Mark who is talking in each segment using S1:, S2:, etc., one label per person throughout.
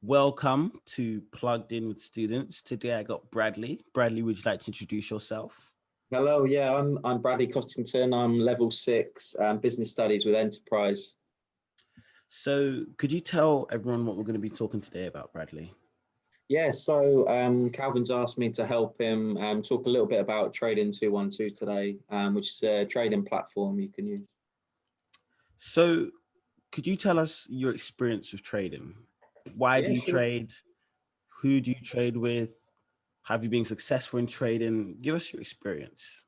S1: Welcome to Plugged In with Students. Today I got Bradley. Bradley, would you like to introduce yourself?
S2: Hello, yeah, I'm Bradley Cottington. I'm level 6 business studies with enterprise.
S1: So could you tell everyone what we're going to be talking today about, Bradley?
S2: Yeah, so Calvin's asked me to help him talk a little bit about Trading 212 today, which is a trading platform you can use.
S1: So could you tell us your experience with trading? Why do
S2: Yeah,
S1: you
S2: sure.
S1: trade? Who do you trade with? Have you been successful in trading? Give us your experience.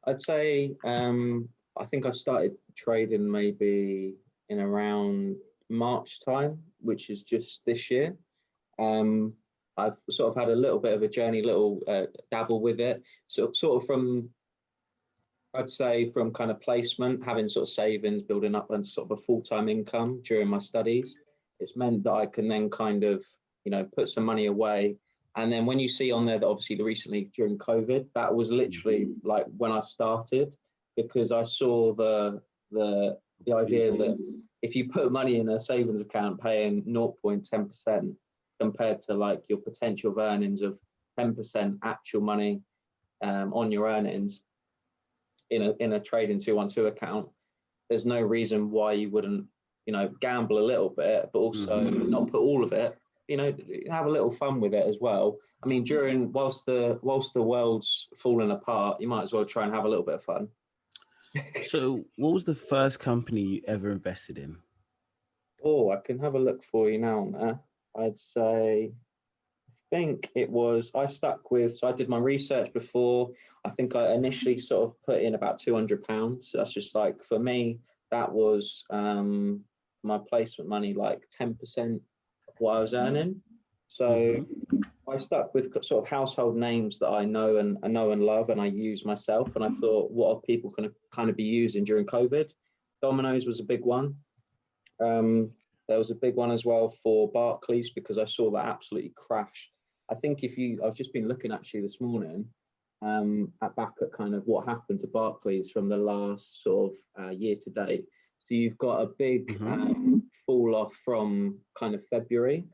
S2: I'd say I think I started trading maybe in around March time, which is just this year. Um, I've sort of had a little bit of a journey, little dabble with it. So sort of from, I'd say from kind of placement, having sort of savings, building up and sort of a full-time income during my studies. It's meant that I can then kind of, put some money away. And then when you see on there that obviously recently during COVID, that was literally like when I started, because I saw the idea that if you put money in a savings account paying 0.10% compared to like your potential of earnings of 10% actual money on your earnings in a trading 212 account, there's no reason why you wouldn't, gamble a little bit, but also not put all of it, have a little fun with it as well. I mean, whilst the world's falling apart, you might as well try and have a little bit of fun.
S1: So what was the first company you ever invested in?
S2: Oh, I can have a look for you now on there. I'd say, I think it was, so I did my research before. I think I initially sort of put in about £200. So that's just like, for me, that was my placement money, like 10% of what I was earning. So I stuck with sort of household names that I know and love, and I use myself. And I thought, what are people going to kind of be using during COVID? Domino's was a big one. There was a big one as well for Barclays, because I saw that absolutely crashed. I think I've just been looking actually this morning back at kind of what happened to Barclays from the last sort of year to date. So you've got a big fall off from kind of February,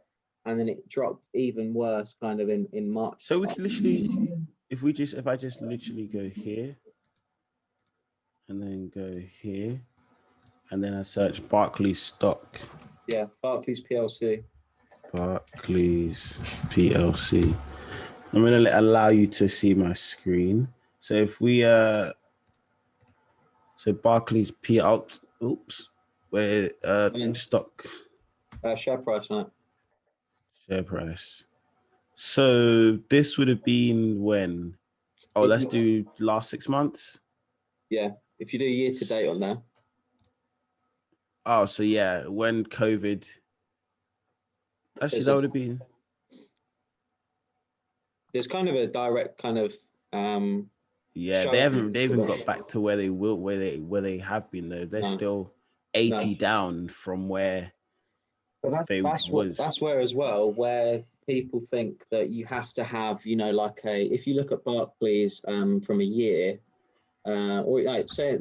S2: and then it dropped even worse kind of in March.
S1: So we can literally, if I just literally go here and then go here, and then I search Barclays stock.
S2: Yeah, Barclays PLC.
S1: Barclays PLC. I'm going to allow you to see my screen. So if we, so Barclays PLC, where stock.
S2: Share price on it.
S1: Share price. So this would have been when? Oh, let's do last 6 months.
S2: Yeah, if you do year to date on there.
S1: Oh, so yeah, when COVID. Actually, that would have been.
S2: There's kind of a direct kind of.
S1: Yeah, they haven't got back to where they have been though. They're still 80 down from where.
S2: But that's where as well, where people think that you have to have, if you look at Barclays from a year, or like, say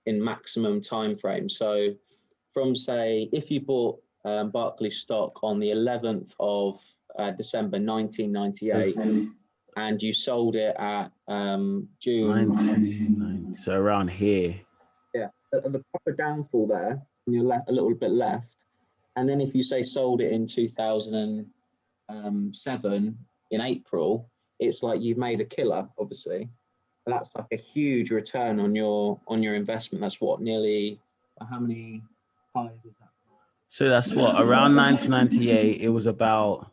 S2: in maximum time frame. So from, say, if you bought Barclays stock on the 11th of December 1998 and you sold it at June
S1: 1990, so around here.
S2: Yeah, the proper downfall there, and you're left a little bit left. And then if you say sold it in 2007 in April, it's like you've made a killer, obviously. But that's like a huge return on your investment. That's what, nearly, how many highs is that?
S1: So that's what, around 1998, it was about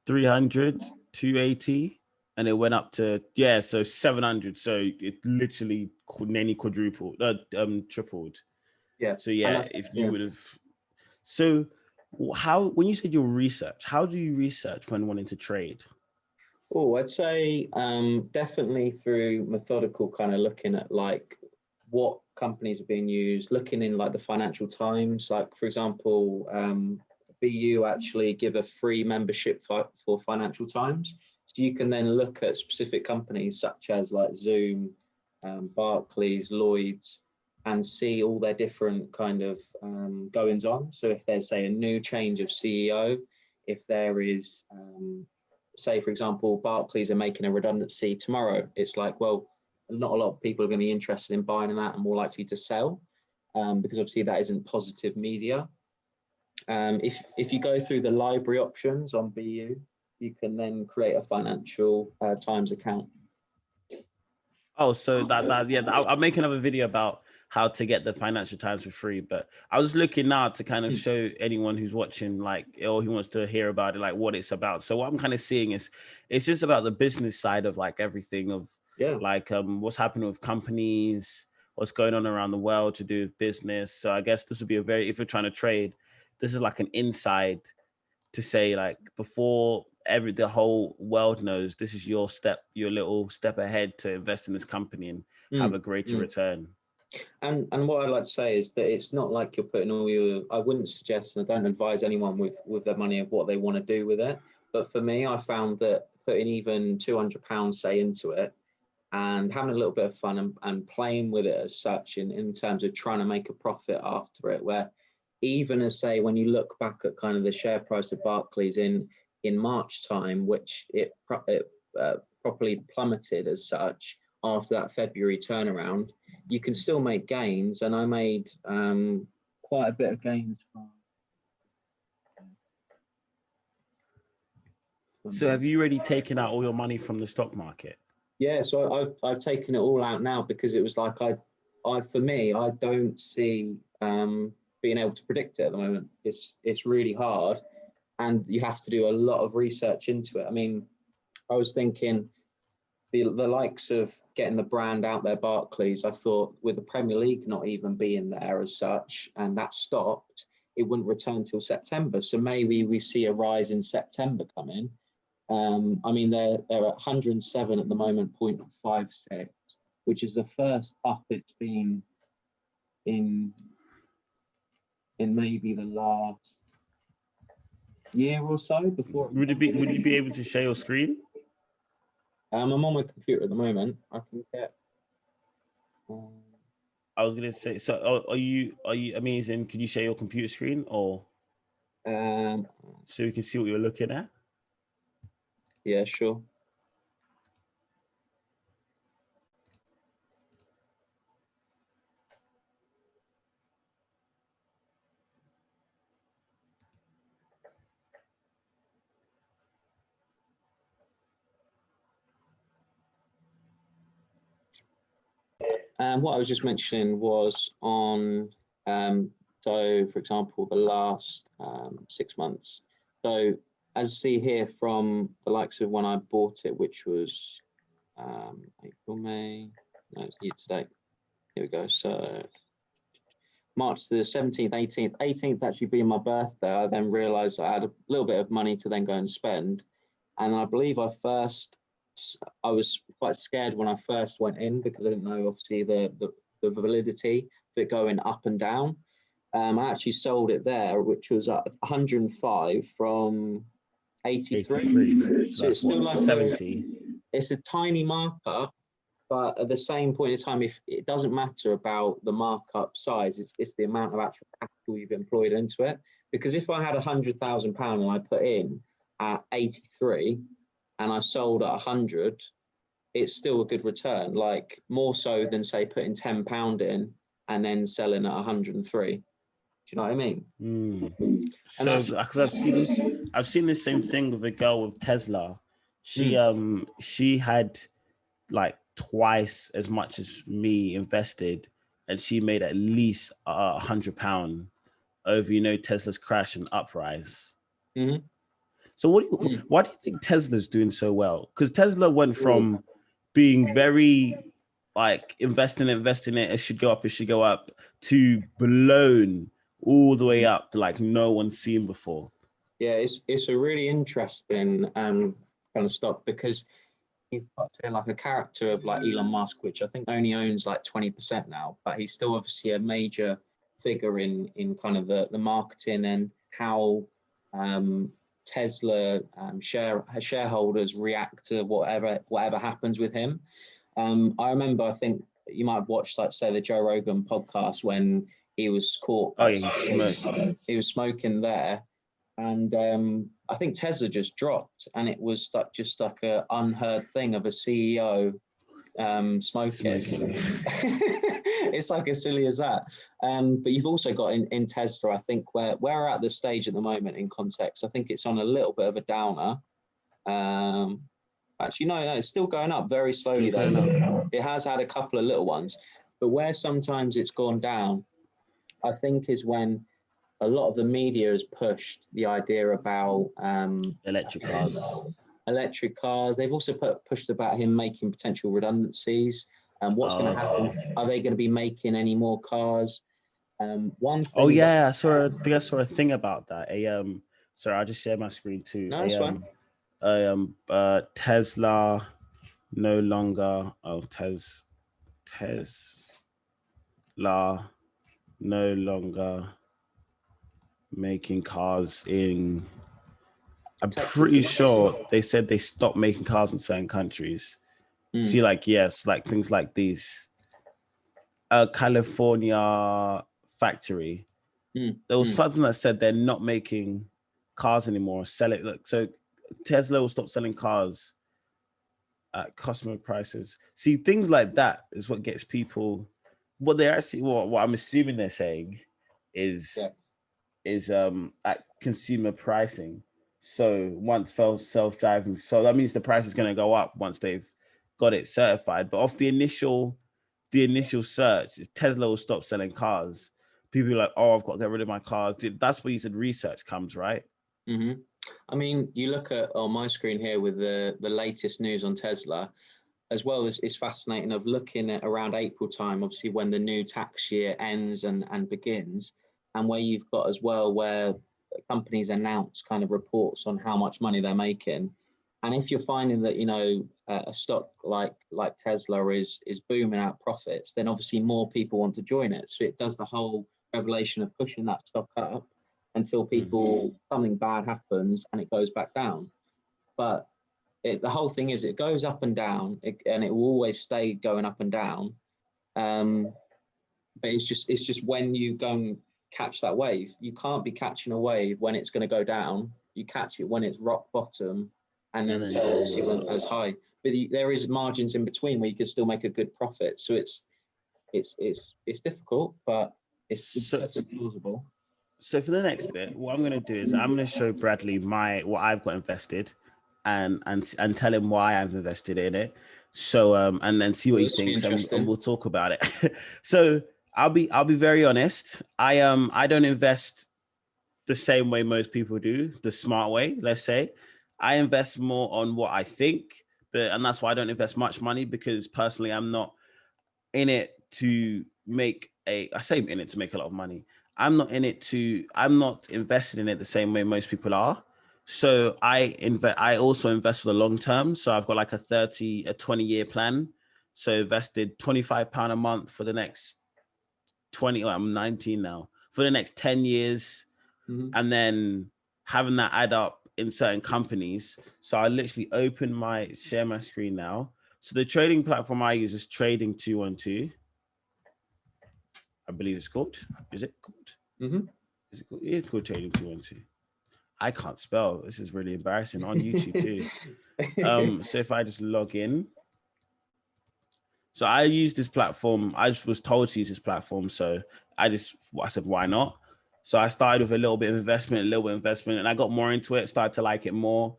S1: 300, 280, and it went up to, so 700. So it literally nearly quadrupled, tripled.
S2: Yeah.
S1: So yeah, if you would have. So when you said your research, how do you research when wanting to trade?
S2: Oh, I'd say definitely through methodical kind of looking at like what companies are being used, looking in like the Financial Times, like for example, BU actually give a free membership for Financial Times. So you can then look at specific companies such as like Zoom, Barclays, Lloyd's, and see all their different kind of goings on. So if there's, say, a new change of CEO, if there is, say, for example, Barclays are making a redundancy tomorrow, it's like, well, not a lot of people are going to be interested in buying that and more likely to sell, because obviously that isn't positive media. If you go through the library options on BU, you can then create a Financial Times account.
S1: Oh, so yeah, I'll make another video about how to get the Financial Times for free. But I was looking now to kind of show anyone who's watching, like, or who wants to hear about it, like what it's about. So what I'm kind of seeing is it's just about the business side of like everything of like what's happening with companies, what's going on around the world to do with business. So I guess this would be if you're trying to trade, this is like an inside to say, like, before the whole world knows, this is your little step ahead to invest in this company and have a greater return.
S2: And what I'd like to say is that it's not like you're putting all your, I wouldn't suggest, and I don't advise anyone with their money of what they want to do with it. But for me, I found that putting even £200, say, into it and having a little bit of fun and playing with it as such in terms of trying to make a profit after it, where even as, say, when you look back at kind of the share price of Barclays in March time, which it properly plummeted as such after that February turnaround, you can still make gains. And I made quite a bit of gains from.
S1: So have you already taken out all your money from the stock market?
S2: Yeah, so I've taken it all out now, because it was like for me, I don't see being able to predict it at the moment. It's really hard, and you have to do a lot of research into it. I mean, I was thinking the likes of getting the brand out there, Barclays, I thought with the Premier League not even being there as such, and that stopped, it wouldn't return till September. So maybe we see a rise in September coming. I mean, they're at 107 at the moment, 0.56, which is the first up it's been in maybe the last year or so. Before
S1: would you be able to share your screen?
S2: I'm on my computer at the moment. I can get.
S1: I was gonna say, so are you amazing? Can you share your computer screen, or so we can see what you're looking at?
S2: Yeah, sure. What I was just mentioning was on, so for example, the last 6 months. So as you see here from the likes of when I bought it, which was April, May, no, it's year to date. Here we go. So March to the 17th, 18th, 18th actually being my birthday, I then realized I had a little bit of money to then go and spend. And I believe I was quite scared when I first went in, because I didn't know, obviously, the validity of it going up and down. I actually sold it there, which was at 105 from 83.
S1: So it's still like 70.
S2: It's a tiny markup, but at the same point in time, if it doesn't matter about the markup size, it's the amount of actual capital you've employed into it. Because if I had £100,000 and I put in at 83 and I sold at 100, it's still a good return, like more so than, say, putting £10 in and then selling at 103. Do you know what I mean?
S1: So, because I've seen the same thing with a girl with Tesla. She had like twice as much as me invested, and she made at least £100 over Tesla's crash and uprise. So why do you think Tesla's doing so well? Because Tesla went from being very like investing it, it should go up, to blown all the way up to like no one's seen before.
S2: Yeah, it's a really interesting kind of stock, because you've got like a character of like Elon Musk, which I think only owns like 20% now, but he's still obviously a major figure in kind of the marketing and how Tesla shareholders react to whatever happens with him. I remember, I think you might have watched, like, say, the Joe Rogan podcast when he was caught.
S1: Oh yeah,
S2: He was smoking there, and I think Tesla just dropped, and it was like just like a unheard thing of a CEO smoking. It's like as silly as that. But you've also got in Tesla, I think, where we're at the stage at the moment in context, I think it's on a little bit of a downer. Actually, no, it's still going up very slowly though. It has had a couple of little ones, but where sometimes it's gone down, I think, is when a lot of the media has pushed the idea about
S1: electric cars.
S2: Electric cars. They've also pushed about him making potential redundancies. What's going to happen? Are they going to be making any more cars? One thing.
S1: Oh yeah, I saw a thing about that. Sorry, I'll just share my screen too.
S2: No, that's fine.
S1: Tesla no longer. Tesla no longer making cars in. I'm pretty sure they said they stopped making cars in certain countries. See, like, yes, like things like these. California factory. There was something that said they're not making cars anymore. Sell it. Look, so Tesla will stop selling cars at customer prices. See, things like that is what gets people. What they're actually, what I'm assuming they're saying is at consumer pricing. So once self-driving, so that means the price is going to go up once they've got it certified. But off the initial search, Tesla will stop selling cars. People are like, oh, I've got to get rid of my cars. That's where you said research comes, right?
S2: Mm-hmm. I mean, you look at on my screen here with the latest news on Tesla, as well as it's fascinating of looking at around April time, obviously when the new tax year ends and begins, and where you've got as well where companies announce kind of reports on how much money they're making. And if you're finding that, you know, a stock like Tesla is booming out profits, then obviously more people want to join it. So it does the whole revelation of pushing that stock up until something bad happens and it goes back down. But the whole thing is it goes up and down, and it will always stay going up and down. But it's just when you go and catch that wave, you can't be catching a wave when it's going to go down. You catch it when it's rock bottom. And then obviously when it goes high, but there is margins in between where you can still make a good profit. So it's difficult, but it's plausible.
S1: So for the next bit, what I'm going to do is I'm going to show Bradley what I've got invested, and tell him why I've invested in it. So and then see what he thinks, and we'll talk about it. So I'll be very honest. I don't invest the same way most people do, the smart way, let's say. I invest more on what I think, and that's why I don't invest much money, because personally I'm not in it to make I say in it to make a lot of money. I'm not invested in it the same way most people are. So I also invest for the long term. So I've got like a 20-year plan. So invested £25 a month for the next 20, I'm 19 now, for the next 10 years. And then having that add up in certain companies. So I literally share my screen now. So the trading platform I use is Trading 212. I believe it's called. Is it called? Is it called? It's called Trading 212. I can't spell. This is really embarrassing on YouTube too. So if I just log in. So I use this platform. I just was told to use this platform. So I said, why not? So I started with a little bit of investment, and I got more into it, started to like it more.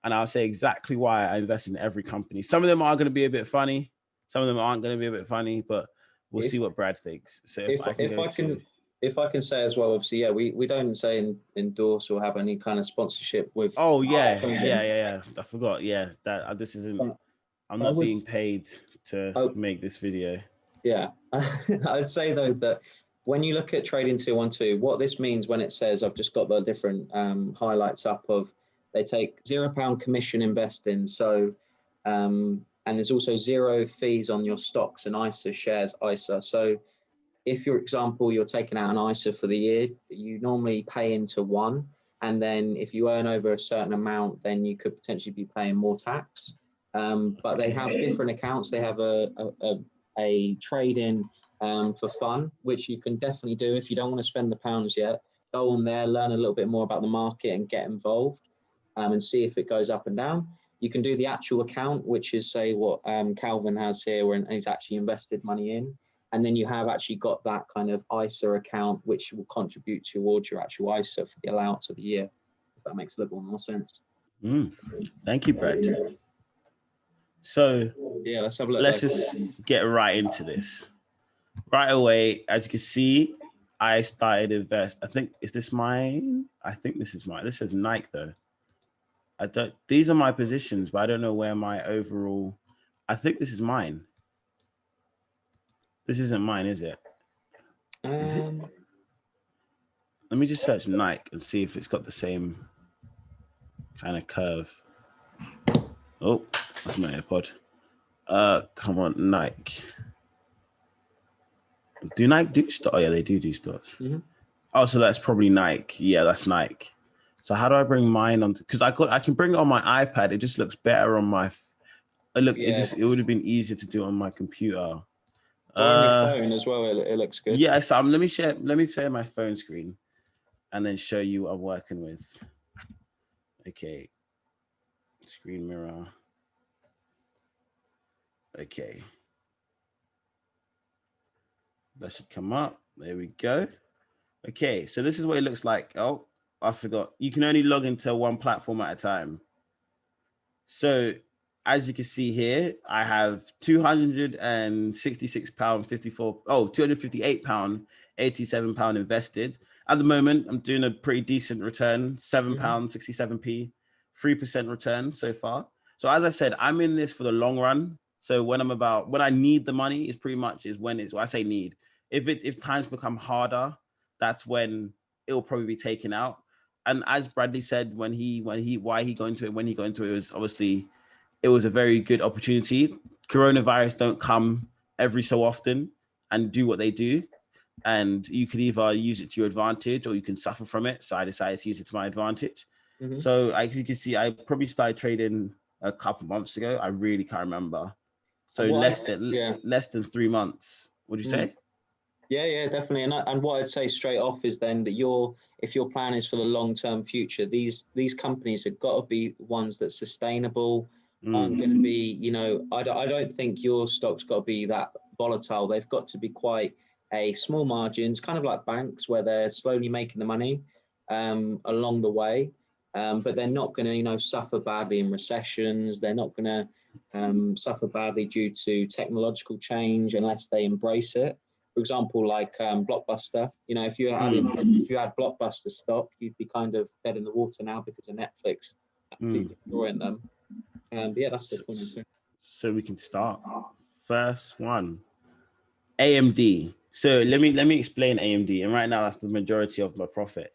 S1: And I'll say exactly why I invest in every company. Some of them are going to be a bit funny. Some of them aren't going to be a bit funny, but we'll see what Brad thinks. So
S2: if I can say as well, obviously, yeah, we don't say endorse or have any kind of sponsorship with.
S1: Oh yeah. I forgot. Yeah, that this isn't. I'm not being paid to make this video.
S2: Yeah, I'd say though that when you look at Trading 212, what this means when it says, I've just got the different highlights up of, they take £0 commission investing. So, and there's also 0 fees on your stocks and ISA shares ISA. So if, for example, you're taking out an ISA for the year, you normally pay into one. And then if you earn over a certain amount, then you could potentially be paying more tax. But they have different accounts. They have a a trade-in for fun, which you can definitely do if you don't want to spend the pounds yet. Go on there, learn a little bit more about the market and get involved and see if it goes up and down. You can do the actual account, which is say what Calvin has here, where he's actually invested money in. And then you have actually got that kind of ISA account, which will contribute towards your actual ISA for the allowance of the year, if that makes a little more sense.
S1: Thank you, Brad. So
S2: yeah, let's have a look.
S1: Let's just get right into this. Right away, as you can see, I started invest. I think, is this mine? I think this is mine. This says Nike though. These are my positions, but I don't know where my overall, I think this is mine. This isn't mine, is it? Is it? Let me just search Nike and see if it's got the same kind of curve. Oh, that's my AirPod. Come on, Nike. Do Nike do stocks? Oh yeah, they do stocks. Oh, so that's probably Nike. Yeah, that's Nike. So how do I bring mine on? Because I can bring it on my iPad. It just looks better on my. It would have been easier to do on my computer.
S2: Or on your phone as well. It looks good.
S1: Yeah, so let me share my phone screen, and then show you what I'm working with. Okay. Screen mirror. Okay. That should come up. There we go. Okay, so this is what it looks like. Oh, I forgot. You can only log into one platform at a time. So as you can see here, I have £266.54. Oh, £258.87 invested. At the moment, I'm doing a pretty decent return, £7.67p, 3% return so far. So as I said, I'm in this for the long run. So when I need the money is pretty much when I say need. If times become harder, that's when it'll probably be taken out. And as Bradley said, when he got into it, it was obviously, it was a very good opportunity. Coronavirus don't come every so often and do what they do. And you can either use it to your advantage or you can suffer from it. So I decided to use it to my advantage. So as you can see, I probably started trading a couple months ago. I really can't remember. So less than 3 months. What do you say?
S2: Yeah, definitely. And what I'd say straight off is then that if your plan is for the long-term future, these companies have got to be ones that are sustainable, aren't going to be, I don't think your stock's got to be that volatile. They've got to be quite a small margins, kind of like banks where they're slowly making the money along the way. But they're not going to, suffer badly in recessions. They're not going to suffer badly due to technological change unless they embrace it. For example, like Blockbuster, if you had Blockbuster stock, you'd be kind of dead in the water now because of Netflix destroying them. But yeah, that's the point.
S1: So we can start. First one, AMD. So let me explain AMD. And right now, that's the majority of my profit.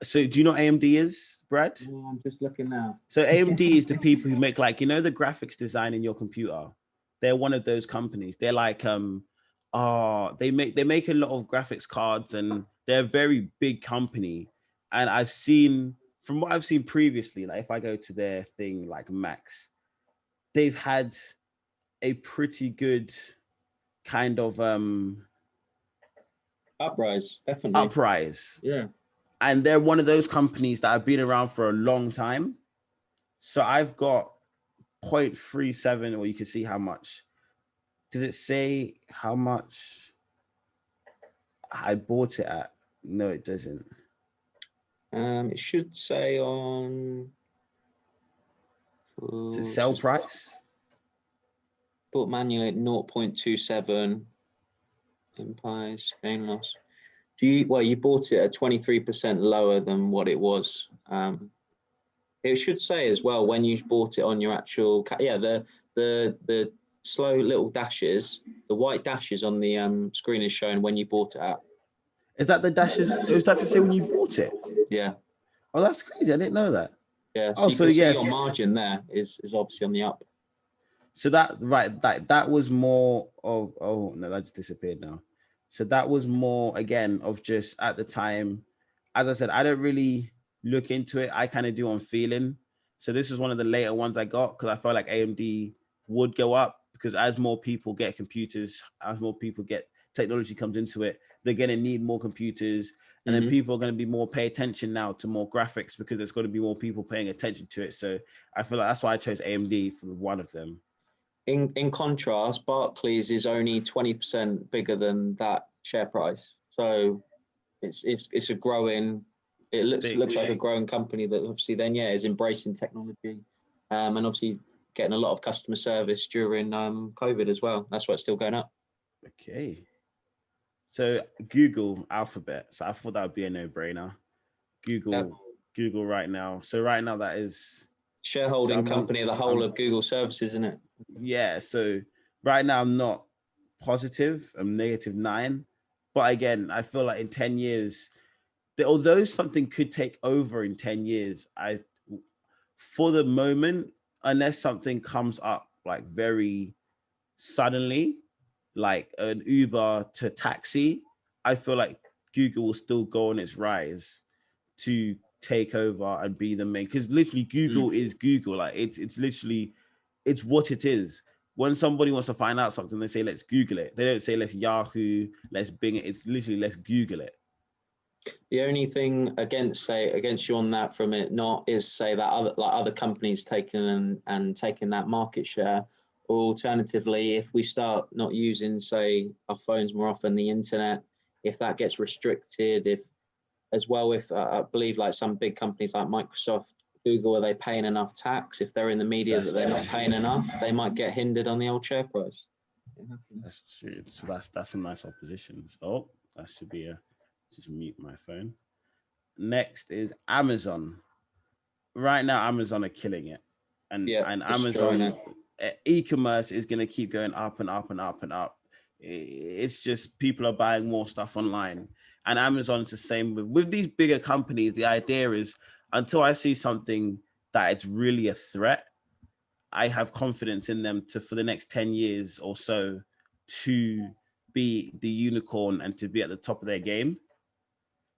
S1: So do you know what AMD is, Brad?
S2: I'm just looking now.
S1: So AMD is the people who make the graphics design in your computer. They're one of those companies. They're like they make a lot of graphics cards and they're a very big company. And from what I've seen previously, like if I go to their thing like Max, they've had a pretty good kind of
S2: uprise, definitely.
S1: Uprise.
S2: Yeah.
S1: And they're one of those companies that have been around for a long time. So I've got 0.37, or you can see how much. Does it say how much I bought it at? No, it doesn't.
S2: It should say on.
S1: Is it sell price?
S2: Bought manually at 0.27 implies gain loss. You bought it at 23% lower than what it was. It should say as well when you bought it on your actual the slow little dashes, the white dashes on the screen is showing when you bought it at.
S1: Is that the dashes? Is that to say when you bought it?
S2: Yeah.
S1: Oh, that's crazy. I didn't know that.
S2: Yeah. So you can see your margin there is obviously on the up.
S1: So that was more of, oh no, that just disappeared now. So that was more again of just at the time, as I said, I don't really look into it. I kind of do on feeling. So this is one of the later ones I got because I felt like AMD would go up because as more people get computers, as more people get technology comes into it, they're going to need more computers. And then people are going to be more pay attention now to more graphics because there's going to be more people paying attention to it. So I feel like that's why I chose AMD for one of them.
S2: In contrast, Barclays is only 20% bigger than that share price. So it's a growing, it looks like a growing company that obviously then, is embracing technology, and obviously getting a lot of customer service during COVID as well. That's why it's still going up.
S1: Okay. So Google, Alphabet. So I thought that would be a no-brainer. Google right now. So right now that is
S2: shareholding company of the whole of Google services, isn't it?
S1: Yeah. So right now I'm not positive. I'm -9. But again, I feel like in 10 years, although something could take over in 10 years, for the moment, unless something comes up like very suddenly, like an Uber to taxi, I feel like Google will still go on its rise to take over and be the main, because literally Google is Google. Like it's literally, it's what it is. When somebody wants to find out something, they say, let's Google it. They don't say, let's Yahoo, let's Bing it. It's literally, let's Google it.
S2: The only thing against you on that from it not is say that other companies taking that market share, or alternatively, if we start not using, say, our phones more often, the internet, if that gets restricted, if I believe like some big companies like Microsoft, Google, are they paying enough tax? If they're in the media that they're not paying enough, they might get hindered on the old share price.
S1: That's true. So that's a nice opposition. Oh, that should be just mute my phone. Next is Amazon. Right now, Amazon are killing it. And Amazon e-commerce is going to keep going up and up and up and up. It's just people are buying more stuff online. And Amazon is the same with these bigger companies. The idea is, until I see something that it's really a threat, I have confidence in them for the next 10 years or so to be the unicorn and to be at the top of their game.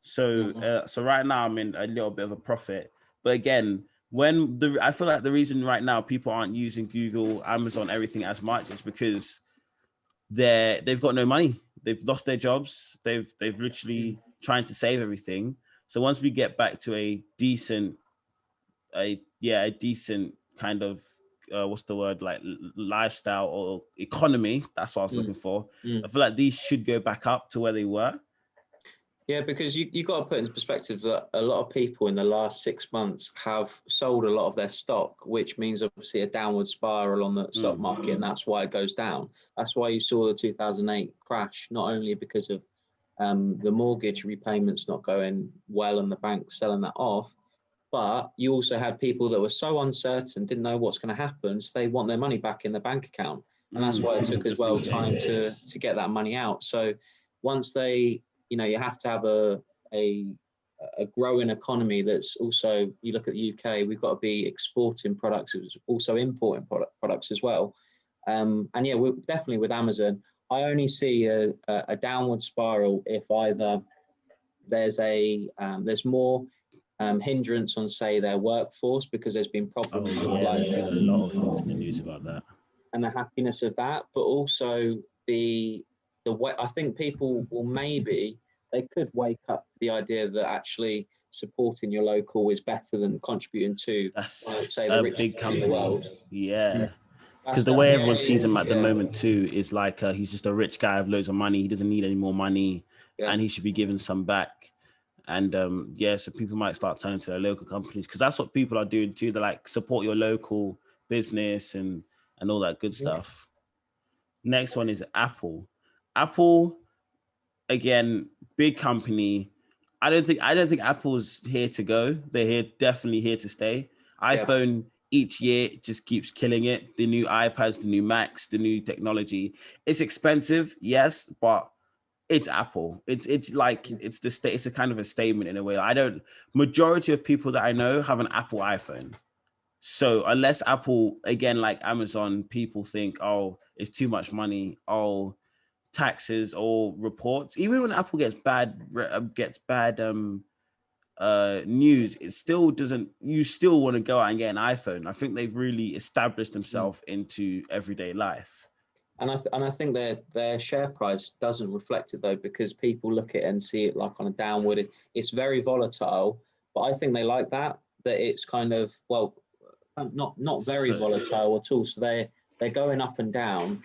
S1: So so right now I'm in a little bit of a profit. But again, I feel like the reason right now people aren't using Google, Amazon, everything as much is because they've got no money. They've lost their jobs. They've literally trying to save everything. So once we get back to a decent kind of what's the word, like lifestyle or economy, that's what I was looking for. I feel like these should go back up to where they were.
S2: Yeah, because you got to put into perspective that a lot of people in the last 6 months have sold a lot of their stock, which means obviously a downward spiral on the stock market, and that's why it goes down. That's why you saw the 2008 crash, not only because of the mortgage repayments not going well and the bank selling that off, but you also had people that were so uncertain, didn't know what's going to happen, so they want their money back in the bank account. And that's why it took as well time to get that money out. So once they, you have to have a growing economy that's also, you look at the UK, we've got to be exporting products, it was also importing products as well. And yeah, we're definitely with Amazon. I only see a downward spiral if either there's more hindrance on, say, their workforce, because there's been problems with
S1: there's been a lot of things in the news about that,
S2: and the happiness of that, but also the way I think people will they could wake up to the idea that actually supporting your local is better than contributing to, say, the richest big company in the world.
S1: Yeah. Because the way everyone sees him at the moment too is like he's just a rich guy with loads of money. He doesn't need any more money, and he should be given some back. And so people might start turning to their local companies, because that's what people are doing too. They're like, support your local business and all that good stuff. Next one is Apple. Apple, again, big company. I don't think Apple's here to go. They're definitely here to stay. iPhone each year just keeps killing it. The new iPads, the new Macs, the new technology. It's expensive, yes, but it's Apple. It's like it's a kind of a statement in a way. Majority of people that I know have an Apple iPhone. So unless Apple, again, like Amazon, people think, oh, it's too much money, oh, taxes or reports. Even when Apple gets bad news, it still doesn't. You still want to go out and get an iPhone. I think they've really established themselves into everyday life.
S2: And I think their share price doesn't reflect it though, because people look at it and see it like on a downward. It's very volatile, but I think they like that it's kind of, well, not very volatile at all. So they're going up and down,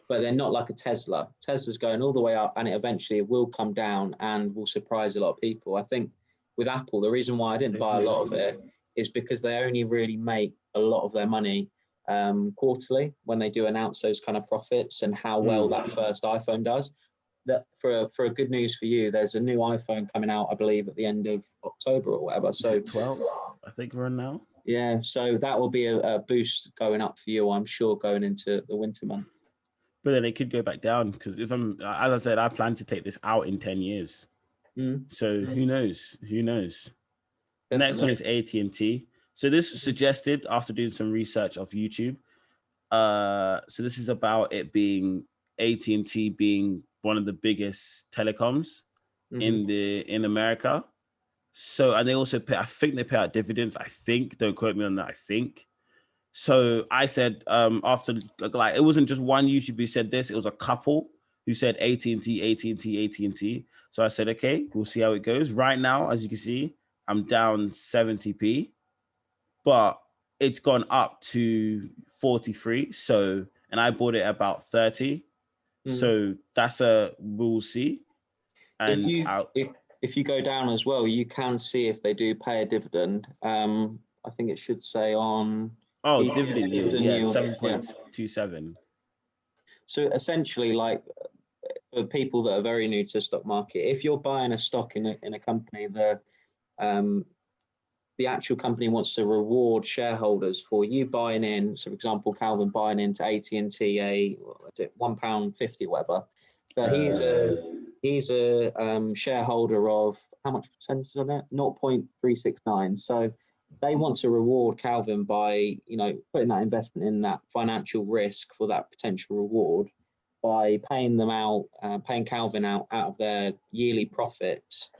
S2: but they're not like a Tesla. Tesla's going all the way up, and it eventually will come down and will surprise a lot of people. I think with Apple, the reason why I didn't buy a lot of it is because they only really make a lot of their money quarterly when they do announce those kind of profits and how well that first iPhone does. That for a good news for you, there's a new iPhone coming out, I believe, at the end of October or whatever. So
S1: 12, I think we're on now.
S2: Yeah, so that will be a boost going up for you, I'm sure, going into the winter month.
S1: But then it could go back down, because if I'm, as I said, I plan to take this out in 10 years. So who knows? Who knows? The next one is AT&T. So this was suggested after doing some research off YouTube. So this is about it being AT&T being one of the biggest telecoms in America. So, and they also pay, I think they pay out dividends. I think, don't quote me on that. I think. So I said, after, like, it wasn't just one YouTuber who said this, it was a couple who said AT&T, AT&T, AT&T. So I said, okay, we'll see how it goes. Right now, as you can see, I'm down 70p, but it's gone up to 43. So, and I bought it at about 30. So that's we'll see. And
S2: if you go down as well, you can see if they do pay a dividend. I think it should say on
S1: dividend yield, 7.27.
S2: So essentially, like, for people that are very new to the stock market, if you're buying a stock in a company, the actual company wants to reward shareholders for you buying in. So, for example, Calvin buying into AT&T £1.50, whatever. But he's a shareholder of how much percentage on it? 0.369. So they want to reward Calvin by, putting that investment in that financial risk for that potential reward by paying Calvin out of their yearly profits.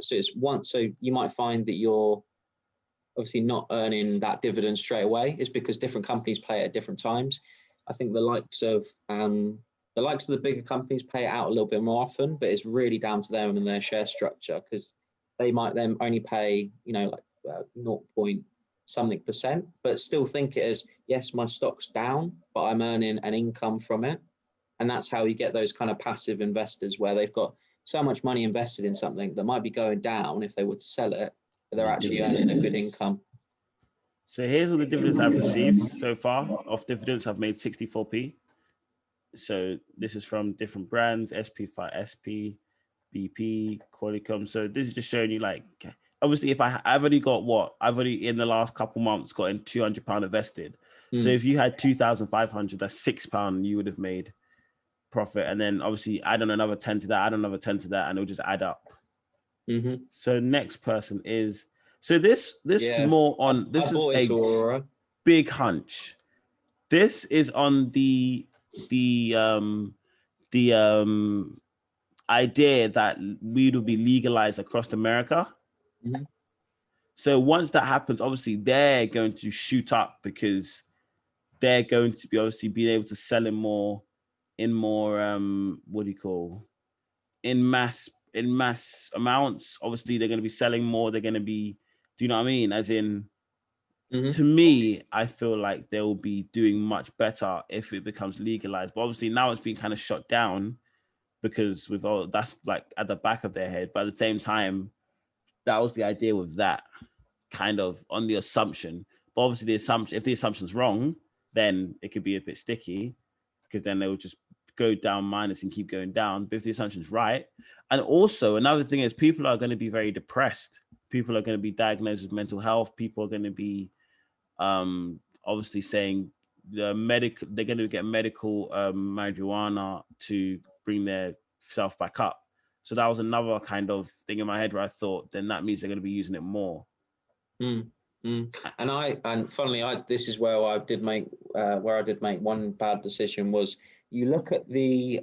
S2: So you might find that you're obviously not earning that dividend straight away. It's because different companies pay it at different times. I think the likes of the bigger companies pay it out a little bit more often, but it's really down to them and their share structure, because they might then only pay, 0 point something percent, but still think it as, yes, my stock's down, but I'm earning an income from it. And that's how you get those kind of passive investors where they've got so much money invested in something that might be going down if they were to sell it, but they're actually earning a good income.
S1: So here's all the dividends I've received so far. Off dividends, I've made 64p. So this is from different brands: SP5, SP, BP, Qualicom. So this is just showing you, like, obviously, if I've already got I've already in the last couple months gotten £200 invested. So if you had 2,500, that's £6 you would have made profit. And then obviously add on another 10 to that, add another 10 to that, and it'll just add up. So next person is, so this is more on, this is a big hunch. This is on the idea that weed will be legalized across America. So once that happens, obviously they're going to shoot up, because they're going to be obviously being able to sell in more in mass amounts. Obviously they're going to be selling more. They're going to be, do you know what I mean? As in, to me, I feel like they'll be doing much better if it becomes legalized. But obviously now it's been kind of shut down, because with all that's like at the back of their head. But at the same time, that was the idea with that, kind of on the assumption. But obviously if the assumption's wrong, then it could be a bit sticky, because then they will just go down minus and keep going down. But if the assumption's right, and also another thing is, people are going to be very depressed. People are going to be diagnosed with mental health. People are going to be obviously saying they're going to get medical marijuana to bring their self back up. So that was another kind of thing in my head where I thought, then that means they're going to be using it more.
S2: And funnily, this is where I did make one bad decision. Was you look at the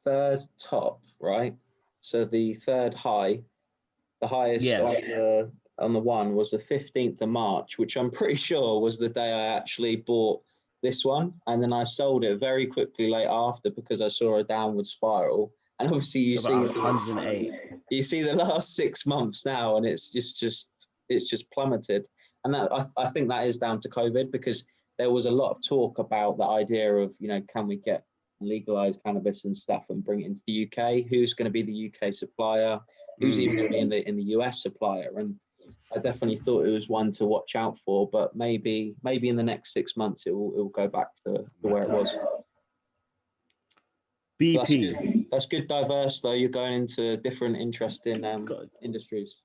S2: third top, right? So the third high, the highest on the one was the 15th of March, which I'm pretty sure was the day I actually bought this one, and then I sold it very quickly late after because I saw a downward spiral. And obviously you
S1: So
S2: see
S1: about 108.
S2: you see the last 6 months now, and it's just plummeted. And that I think that is down to COVID, because there was a lot of talk about the idea of, you know, can we get legalize cannabis and stuff and bring it into the UK? Who's going to be the UK supplier? Who's even going to be in the US supplier? And I definitely thought it was one to watch out for, but maybe in the next 6 months it will go back to where it was.
S1: BP.
S2: That's good, diverse though. You're going into different interesting industries.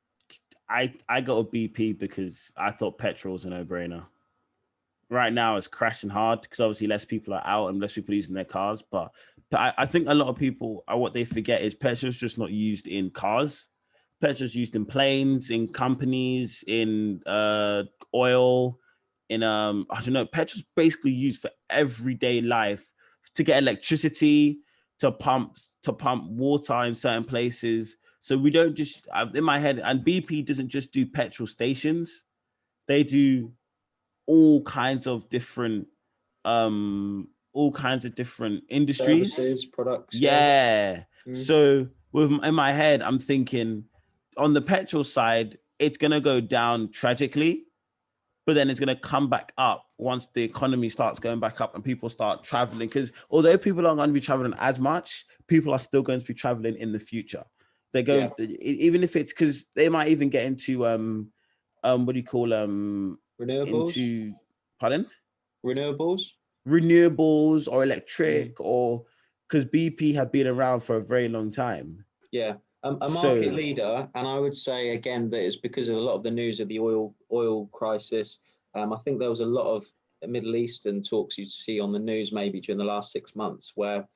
S1: I got a BP because I thought petrol was a no-brainer. Right now it's crashing hard because obviously less people are out and less people using their cars. But I think a lot of people what they forget is petrol's just not used in cars. Petrol's used in planes, in companies, in oil, in I don't know. Petrol's basically used for everyday life, to get electricity, to pump water in certain places. So we don't just, in my head, and BP doesn't just do petrol stations. They do all kinds of different industries,
S2: services, products.
S1: Yeah. So in my head, I'm thinking on the petrol side, it's gonna go down tragically, but then it's gonna come back up once the economy starts going back up and people start traveling. Because although people aren't going to be traveling as much, people are still going to be traveling in the future. They're going even if it's because they might even get into what do you call
S2: renewables?
S1: Into pardon?
S2: Renewables
S1: or electric, or because BP have been around for a very long time.
S2: Yeah, a market leader, and I would say again that it's because of a lot of the news of the oil crisis. I think there was a lot of Middle Eastern talks you see on the news maybe during the last 6 months, where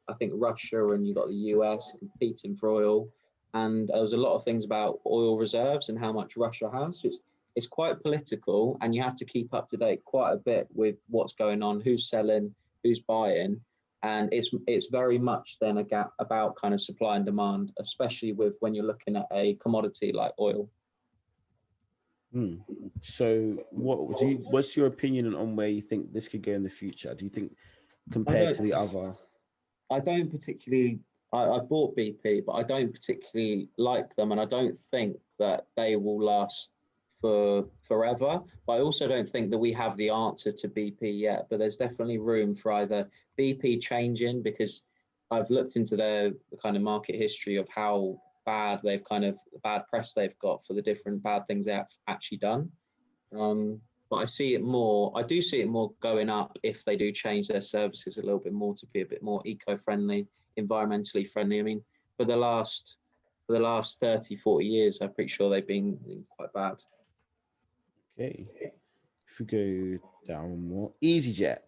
S2: I think Russia and you got the US competing for oil, and there was a lot of things about oil reserves and how much Russia has. It's quite political, and you have to keep up to date quite a bit with what's going on, who's selling, who's buying, and it's very much then about kind of supply and demand, especially with when you're looking at a commodity like oil.
S1: So what's your opinion on where you think this could go in the future? Do you think compared to the other?
S2: I don't particularly. I bought BP, but I don't particularly like them, and I don't think that they will last for forever. But I also don't think that we have the answer to BP yet. But there's definitely room for either BP changing, because I've looked into the kind of market history of how bad bad press they've got for the different bad things they have actually done. But I do see it more going up if they do change their services a little bit more to be a bit more eco-friendly, environmentally friendly. I mean, for the last 30, 40 years, I'm pretty sure they've been quite bad.
S1: Okay. If we go down more, EasyJet.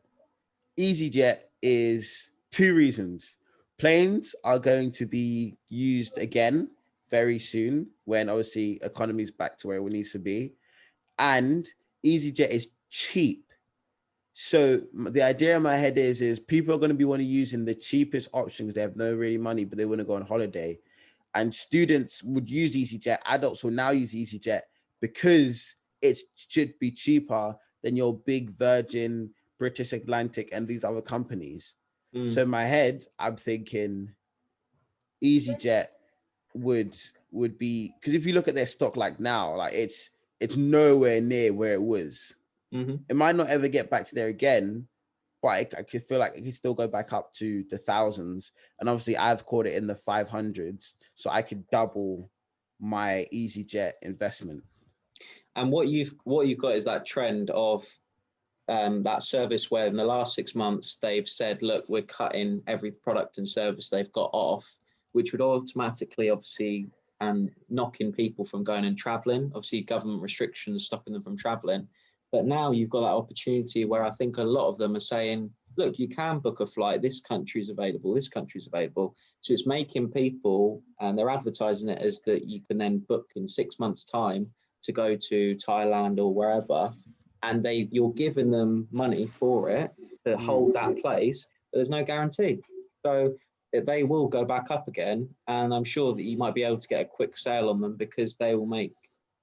S1: EasyJet is 2 reasons. Planes are going to be used again very soon when obviously economy's back to where it needs to be. And EasyJet is cheap. So the idea in my head is people are going to be wanting to using the cheapest options. They have no really money, but they want to go on holiday. And students would use EasyJet. Adults will now use EasyJet because it should be cheaper than your big Virgin, British Atlantic, and these other companies. So in my head, I'm thinking EasyJet would be, because if you look at their stock like now, like it's nowhere near where it was. It might not ever get back to there again, but I could feel like it could still go back up to the thousands. And obviously I've caught it in the 500s, so I could double my EasyJet investment.
S2: And what you've got is that trend of that service where in the last 6 months they've said, look, we're cutting every product and service they've got off, which would automatically obviously knocking people from going and traveling. Obviously government restrictions stopping them from traveling. But now you've got that opportunity where I think a lot of them are saying, look, you can book a flight. This country is available. This country is available. So it's making people, and they're advertising it as that you can then book in 6 months' time to go to Thailand or wherever. And you're giving them money for it to hold that place, but there's no guarantee. So they will go back up again. And I'm sure that you might be able to get a quick sale on them because they will make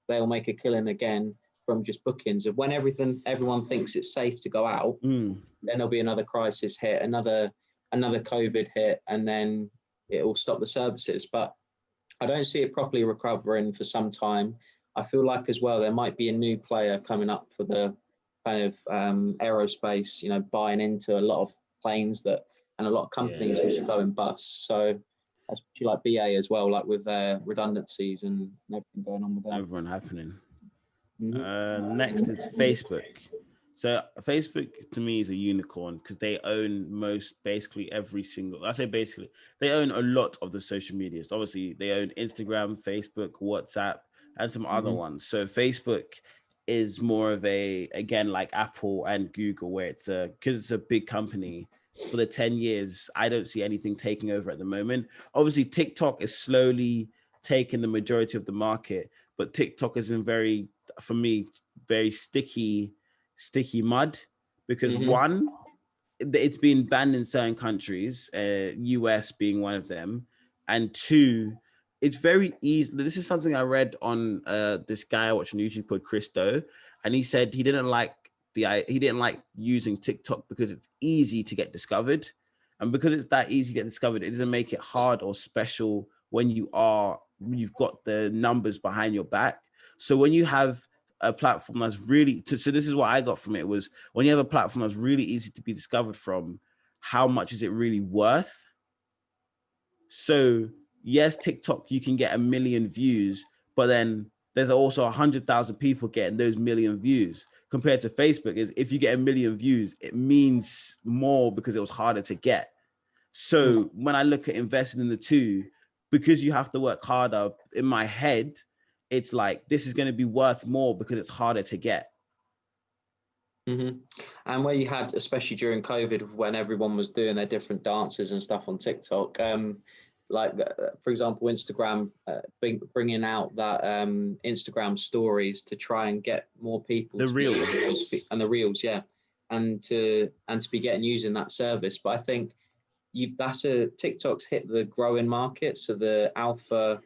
S2: a killing again from just bookings of when everyone thinks it's safe to go out, then there'll be another crisis hit, another COVID hit, and then it will stop the services. But I don't see it properly recovering for some time. I feel like as well there might be a new player coming up for the kind of aerospace, you know, buying into a lot of planes and a lot of companies which are going bust. So especially like BA as well, like with their redundancies and everything going on with that.
S1: Everyone happening. Next is Facebook. So Facebook to me is a unicorn because they own basically every single, I say basically, they own a lot of the social medias. Obviously, they own Instagram, Facebook, WhatsApp, and some other ones. So Facebook is more of again, like Apple and Google, where because it's a big company. For the 10 years, I don't see anything taking over at the moment. Obviously, TikTok is slowly taking the majority of the market, but TikTok has been for me, very sticky mud because one, it's been banned in certain countries, US being one of them, and two, it's very easy. This is something I read on this guy I watch on YouTube called Chris Do, and he said he didn't like using TikTok because it's easy to get discovered, and because it's that easy to get discovered, it doesn't make it hard or special when you've got the numbers behind your back. So when you have a platform that's really, so this is what I got from it, was when you have a platform that's really easy to be discovered from, how much is it really worth? So yes, TikTok, you can get 1 million views, but then there's also 100,000 people getting those 1 million views. Compared to Facebook, is if you get 1 million views, it means more because it was harder to get. So when I look at investing in the two, because you have to work harder, in my head, it's like, this is going to be worth more because it's harder to get.
S2: And where you had, especially during COVID, when everyone was doing their different dances and stuff on TikTok, for example, Instagram bringing out that Instagram stories to try and get more people
S1: the reels
S2: and the reels, and to be getting using that service. But I think TikTok's hit the growing market, so the alpha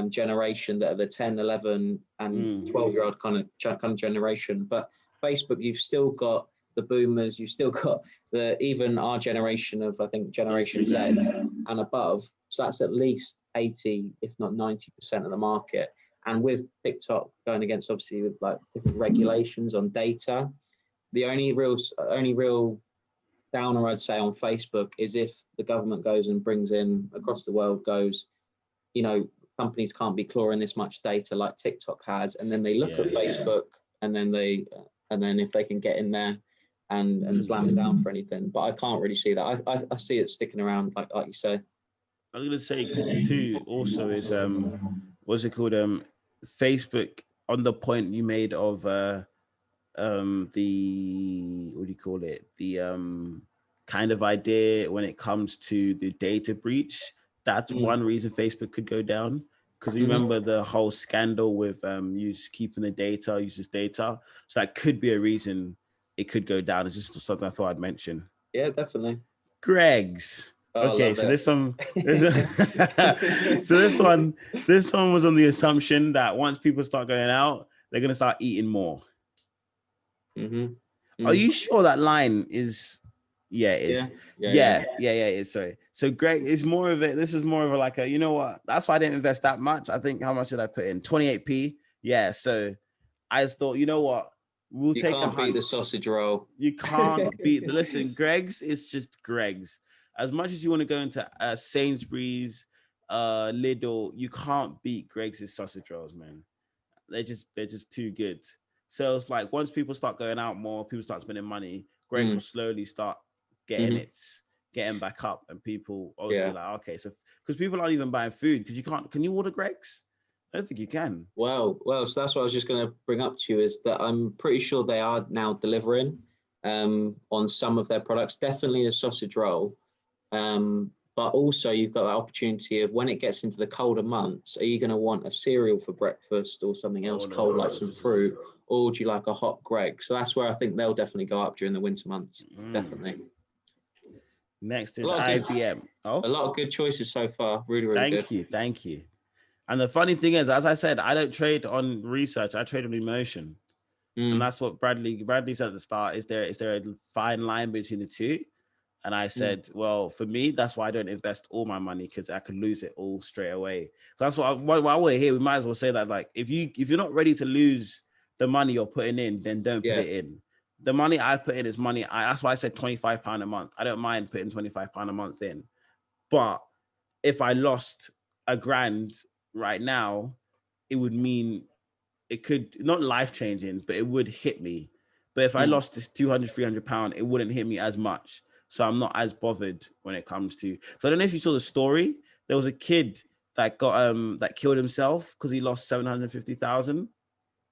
S2: generation that are the 10, 11, and 12-year-old kind of generation. But Facebook, you've still got the boomers, you've still got even our generation of, I think, Generation Z and above. So that's at least 80, if not 90% of the market. And with TikTok going against, obviously, with like different regulations on data, the only real downer I'd say on Facebook is if the government goes and brings in across the world, you know, companies can't be clawing this much data like TikTok has, and then they look at Facebook and then if they can get in there and slam it down for anything. But I can't really see that. I see it sticking around, like you say.
S1: I was gonna say, because too also is what's it called? Facebook, on the point you made of the what do you call it? The kind of idea when it comes to the data breach. That's one reason Facebook could go down. Because you remember the whole scandal with users keeping the data, users' data. So that could be a reason it could go down. It's just something I thought I'd mention.
S2: Yeah, definitely.
S1: Greg's. Okay, so this one was on the assumption that once people start going out, they're gonna start eating more. Are you sure that line is? Yeah, it is. Yeah, it is. Sorry. So Greg is more of it. This is more of a like a, you know what? That's why I didn't invest that much. I think, how much did I put in? 28p. Yeah. So I just thought, you know what?
S2: You can't beat the sausage roll.
S1: You can't beat the, listen, Greg's is just Greg's. As much as you want to go into Sainsbury's, Lidl, you can't beat Greg's sausage rolls, man. They're just too good. So it's like, once people start going out more, people start spending money, Greg will slowly start getting back up, and people obviously like, okay, so because people aren't even buying food because can you order Greg's? I don't think you can.
S2: Well, so that's what I was just going to bring up to you, is that I'm pretty sure they are now delivering on some of their products, definitely the sausage roll. But also you've got the opportunity of, when it gets into the colder months, are you going to want a cereal for breakfast or something else cold, like some fruit, or would you like a hot Greg? So that's where I think they'll definitely go up during the winter months. Definitely.
S1: Next is IBM.
S2: A lot of good choices so far. Really, really good.
S1: Thank you. And the funny thing is, as I said, I don't trade on research. I trade on emotion. And that's what Bradley said at the start. Is there a fine line between the two? And I said, well, for me, that's why I don't invest all my money, because I could lose it all straight away. So that's what while we're here, we might as well say that, like, if you're not ready to lose the money you're putting in, then don't put it in. The money I put in is money. That's why I said £25 a month. I don't mind putting £25 a month in. But if I lost £1,000 right now, it would mean it could not life changing, but it would hit me. But if I lost this £200, £300, it wouldn't hit me as much. So I'm not as bothered when it comes to. So I don't know if you saw the story. There was a kid that got that killed himself because he lost 750,000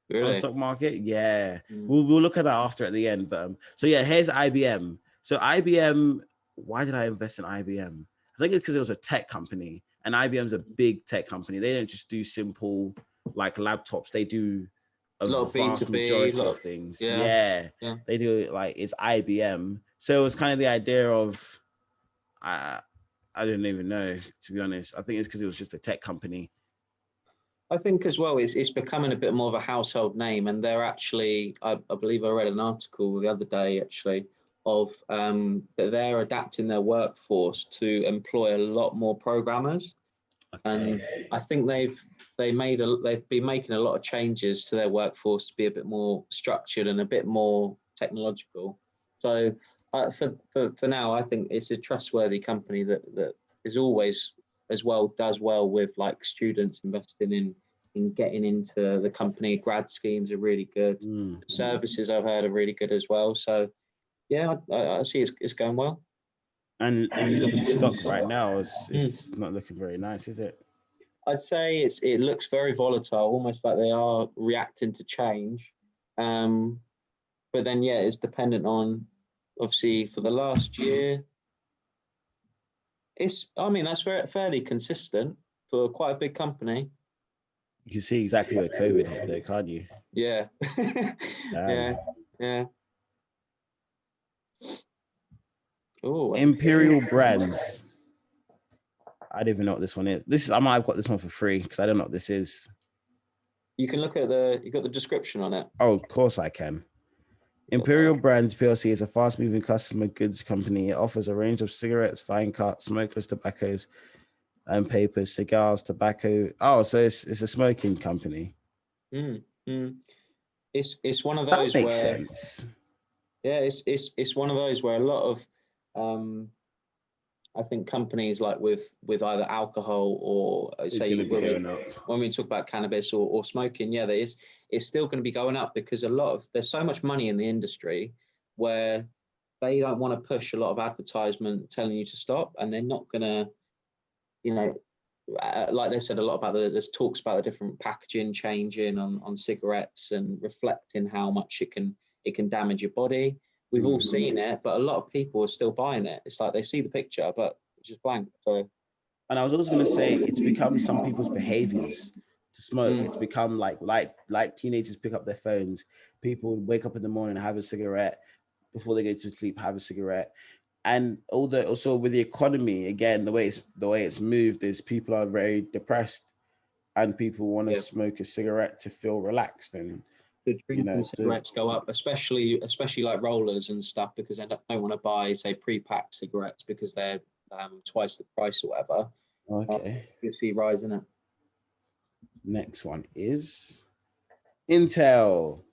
S2: Really?
S1: on the stock market. Yeah, we'll look at that after at the end. But so yeah, here's IBM. So IBM. Why did I invest in IBM? I think it's because it was a tech company, and IBM's a big tech company. They don't just do simple like laptops. They do a lot of vast B2B, majority of things. Yeah. They do, like, it's IBM. So it was kind of the idea of, I didn't even know, to be honest. I think it's because it was just a tech company.
S2: I think as well, it's becoming a bit more of a household name, and they're actually, I believe I read an article the other day actually of that they're adapting their workforce to employ a lot more programmers. Okay. And I think they've been making a lot of changes to their workforce to be a bit more structured and a bit more technological. So for now, I think it's a trustworthy company that is always does well with like students investing in getting into the company. Grad schemes are really good. Services I've heard are really good as well. So yeah, I see it's going well.
S1: And if you look at the stock right now, it's not looking very nice, is it?
S2: I'd say it looks very volatile, almost like they are reacting to change. But then, yeah, it's dependent on, obviously, for the last year. That's fairly consistent for quite a big company.
S1: You can see exactly where COVID hit there, can't you?
S2: Yeah. Yeah. Oh,
S1: Imperial Brands. I don't even know what this one is. I might have got this one for free because I don't know what this is.
S2: You can look at you got the description on it.
S1: Oh, of course I can. Imperial Brands PLC is a fast-moving consumer goods company. It offers a range of cigarettes, fine cut, smokeless tobaccos, and papers, cigars, tobacco. Oh, so it's a smoking company.
S2: It's one of those
S1: that makes sense.
S2: Yeah, it's one of those where a lot of I think companies like with either alcohol or say when we talk about cannabis or smoking, yeah, it's still going to be going up because there's so much money in the industry where they don't want to push a lot of advertisement telling you to stop, and they're not going to, like they said a lot about there's talks about the different packaging changing on cigarettes and reflecting how much it can damage your body. We've all seen it, but a lot of people are still buying it. It's like they see the picture, but it's just blank. So,
S1: and I was always going to say it's become some people's behaviors to smoke. It's become like teenagers pick up their phones. People wake up in the morning, have a cigarette before they go to sleep, have a cigarette. And also with the economy, again, the way it's moved is people are very depressed, and people want to smoke a cigarette to feel relaxed. And
S2: the drinking cigarettes go up, especially like rollers and stuff, because they don't want to buy, say, pre-packed cigarettes because they're twice the price or whatever.
S1: Okay.
S2: You see rise in it.
S1: Next one is Intel.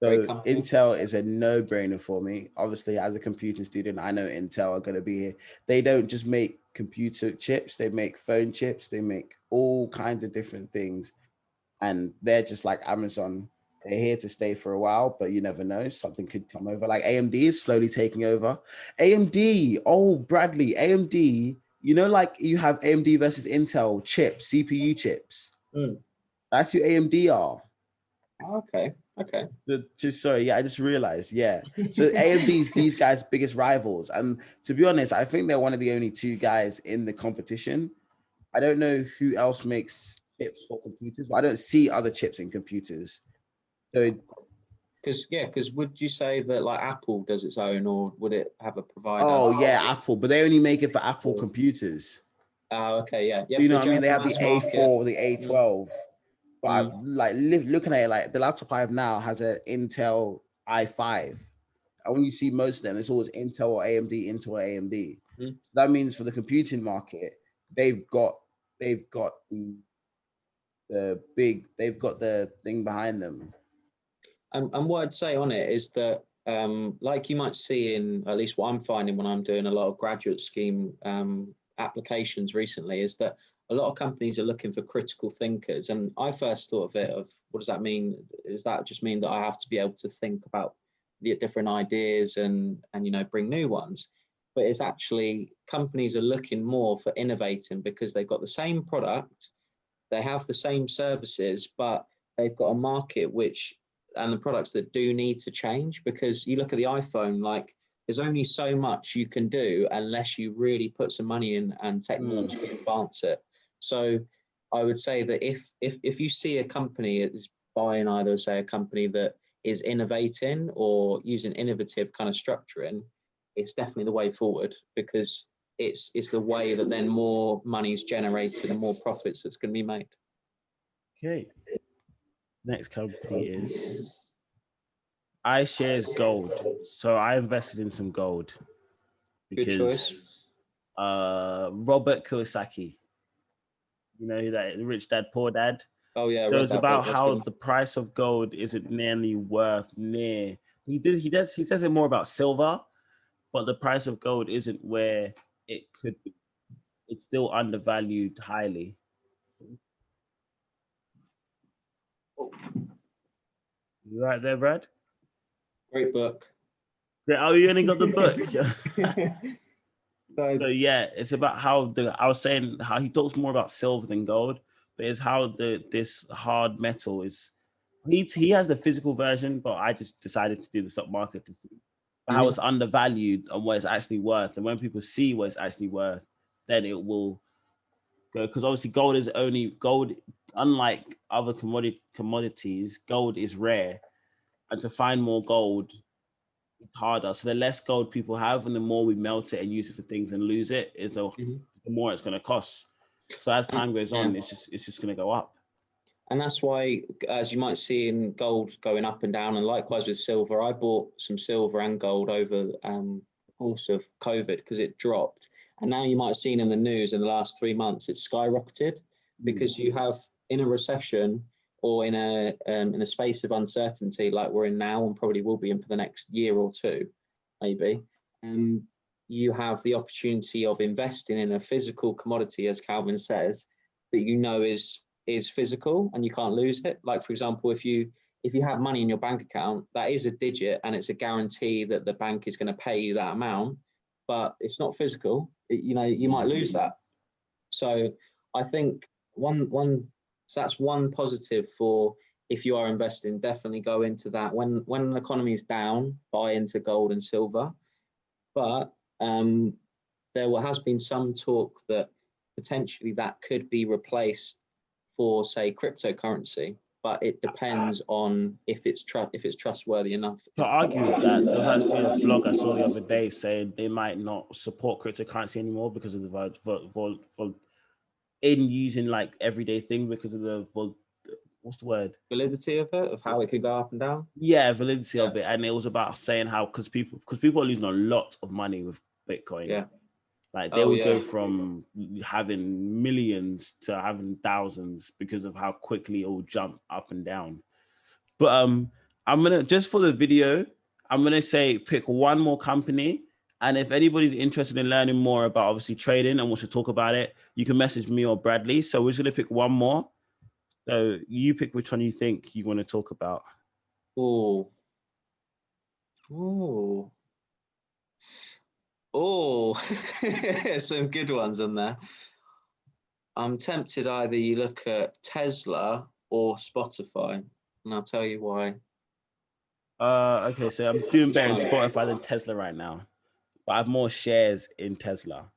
S1: So Intel is a no-brainer for me. Obviously, as a computer student, I know Intel are going to be here. They don't just make computer chips. They make phone chips. They make all kinds of different things. And they're just like Amazon. They're here to stay for a while, but you never know. Something could come over. Like AMD is slowly taking over. AMD, oh, Bradley, AMD, like you have AMD versus Intel chips, CPU chips. That's who AMD are.
S2: Okay.
S1: I just realized. Yeah. So AMD's these guys' biggest rivals. And to be honest, I think they're one of the only two guys in the competition. I don't know who else makes chips for computers, but I don't see other chips in computers. So,
S2: because would you say that like Apple does its own, or would it have a provider?
S1: Oh yeah, Apple, but they only make it for Apple computers.
S2: Oh, okay, yeah.
S1: You know what I mean? They have the A4, the A12, But looking at it, like the laptop I have now has an Intel i5. And when you see most of them, it's always Intel or AMD, Intel or AMD. That means for the computing market, they've got the thing behind them.
S2: And what I'd say on it is that, like you might see in, at least what I'm finding when I'm doing a lot of graduate scheme applications recently, is that a lot of companies are looking for critical thinkers. And I first thought of it of, what does that mean? Does that just mean that I have to be able to think about the different ideas and bring new ones? But it's actually, companies are looking more for innovating because they've got the same product, they have the same services, but they've got a market and the products that do need to change. Because you look at the iPhone, like there's only so much you can do unless you really put some money in and technologically advance it. So I would say that if you see a company is buying either, say, a company that is innovating or using innovative kind of structuring, it's definitely the way forward, because it's the way that then more money is generated and more profits that's going to be made.
S1: Okay. Next company is iShares Gold. So I invested in some gold because
S2: Good choice.
S1: Robert Kiyosaki, that Rich Dad Poor Dad.
S2: Oh yeah.
S1: So it's about how the price of gold isn't nearly worth near. He says it more about silver, but the price of gold isn't where it could be. It's still undervalued highly. You right there, Brad?
S2: Great book.
S1: Oh, you only got the book. So yeah, it's about how I was saying how he talks more about silver than gold, but it's how this hard metal is. He has the physical version, but I just decided to do the stock market to see how it's undervalued and what it's actually worth. And when people see what it's actually worth, then it will go. Because obviously gold, unlike other commodities, gold is rare, and to find more gold, it's harder. So the less gold people have, and the more we melt it and use it for things and lose it, the more it's going to cost. So as time goes on, it's just going to go up.
S2: And that's why, as you might see in gold going up and down, and likewise with silver, I bought some silver and gold over the course of COVID because it dropped. And now you might have seen in the news in the last 3 months, it's skyrocketed because you have, in a recession or in a space of uncertainty like we're in now and probably will be in for the next year or two, maybe, you have the opportunity of investing in a physical commodity, as Calvin says, that is physical and you can't lose it. Like, for example, if you have money in your bank account, that is a digit and it's a guarantee that the bank is going to pay you that amount, but it's not physical. You might lose that. So I think that's one positive for, if you are investing, definitely go into that. When the economy is down, buy into gold and silver. But there has been some talk that potentially that could be replaced for, say, cryptocurrency, but it depends on if it's trustworthy enough.
S1: To argue with that, there was actually a blog I saw the other day saying they might not support cryptocurrency anymore because of the in using like everyday thing, because of the what's the word?
S2: Validity of it, of how it could go up and down.
S1: Yeah, validity of it, and it was about saying how because people are losing a lot of money with Bitcoin.
S2: Yeah.
S1: Like they would go from having millions to having thousands because of how quickly it will jump up and down. But I'm gonna, just for the video, I'm gonna say pick one more company, and if anybody's interested in learning more about obviously trading and wants to talk about it, you can message me or Bradley. So we're just gonna pick one more. So you pick which one you think you want to talk about.
S2: Oh, some good ones in there. I'm tempted either you look at Tesla or Spotify, and I'll tell you why.
S1: Okay, so I'm doing better in Spotify than Tesla right now, but I have more shares in Tesla.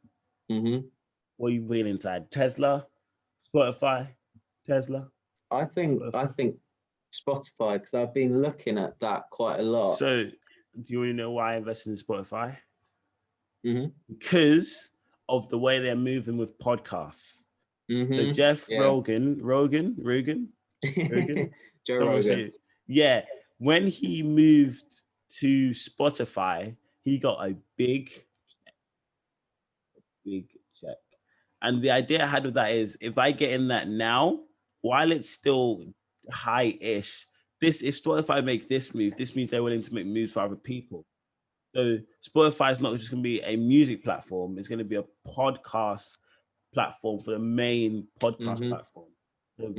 S1: What are you feeling inside? Tesla, Spotify, Tesla?
S2: I think Spotify, because I've been looking at that quite a lot.
S1: So do you want to know why I invested in Spotify? Because of the way they're moving with podcasts. So Jeff Rogan, Rogan?
S2: Joe
S1: Someone
S2: Rogan.
S1: say, yeah, when he moved to Spotify, he got a big check. And the idea I had with that is if I get in that now, while it's still high-ish, if Spotify makes this move, this means they're willing to make moves for other people. So Spotify is not just going to be a music platform; it's going to be a podcast platform for the main podcast platform. So